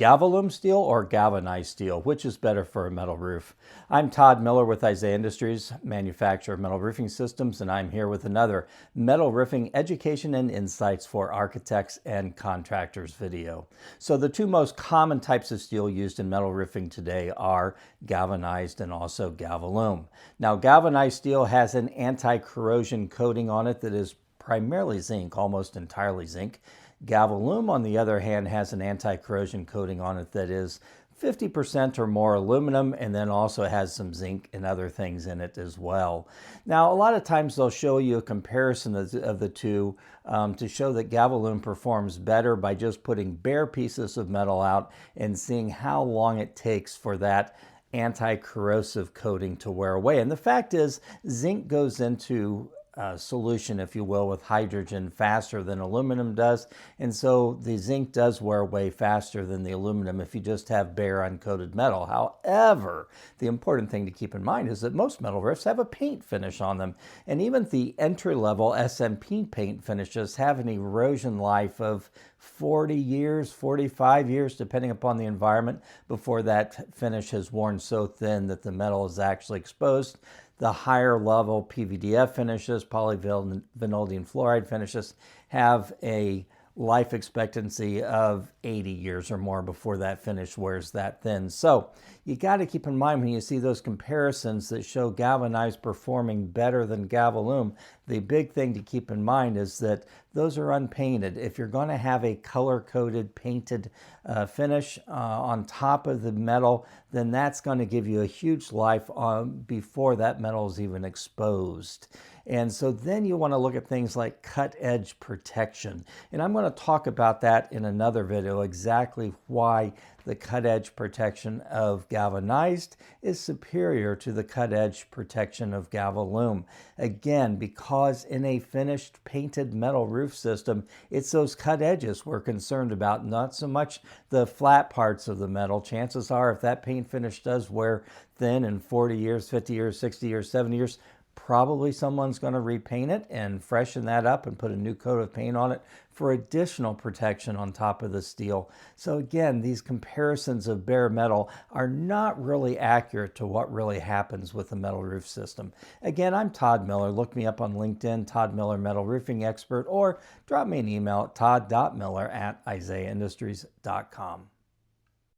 Galvalume steel or galvanized steel? Which is better for a metal roof? I'm Todd Miller with Isaiah Industries, manufacturer of metal roofing systems, and I'm here with another metal roofing education and insights for architects and contractors video. So the two most common types of steel used in metal roofing today are galvanized and also Galvalume. Now, galvanized steel has an anti-corrosion coating on it that is primarily zinc, almost entirely zinc. Galvalume, on the other hand, has an anti-corrosion coating on it that is 50% or more aluminum, and then also has some zinc and other things in it as well. Now, a lot of times they'll show you a comparison of the two to show that Galvalume performs better by just putting bare pieces of metal out and seeing how long it takes for that anti-corrosive coating to wear away. And the fact is, zinc goes into solution, if you will, with hydrogen faster than aluminum does, and so the zinc does wear away faster than the aluminum if you just have bare uncoated metal. However, the important thing to keep in mind is that most metal roofs have a paint finish on them, and even the entry-level SMP paint finishes have an erosion life of 40 years, 45 years, depending upon the environment, before that finish has worn so thin that the metal is actually exposed. The higher level PVDF finishes, polyvinyl fluoride finishes, have a life expectancy of 80 years or more before that finish wears that thin. So you got to keep in mind when you see those comparisons that show galvanized performing better than Galvalume, the big thing to keep in mind is that those are unpainted. If you're going to have a color-coded painted finish on top of the metal, then that's going to give you a huge life before that metal is even exposed. And so then you want to look at things like cut edge protection. And I'm going to talk about that in another video, exactly why the cut edge protection of galvanized is superior to the cut edge protection of Galvalume. Again, because in a finished painted metal roof system, it's those cut edges we're concerned about, not so much the flat parts of the metal. Chances are, if that paint finish does wear thin in 40 years, 50 years, 60 years, 70 years, probably someone's going to repaint it and freshen that up and put a new coat of paint on it for additional protection on top of the steel. So again, these comparisons of bare metal are not really accurate to what really happens with the metal roof system. Again, I'm Todd Miller. Look me up on LinkedIn, Todd Miller Metal Roofing Expert, or drop me an email at todd.miller@isaiahindustries.com.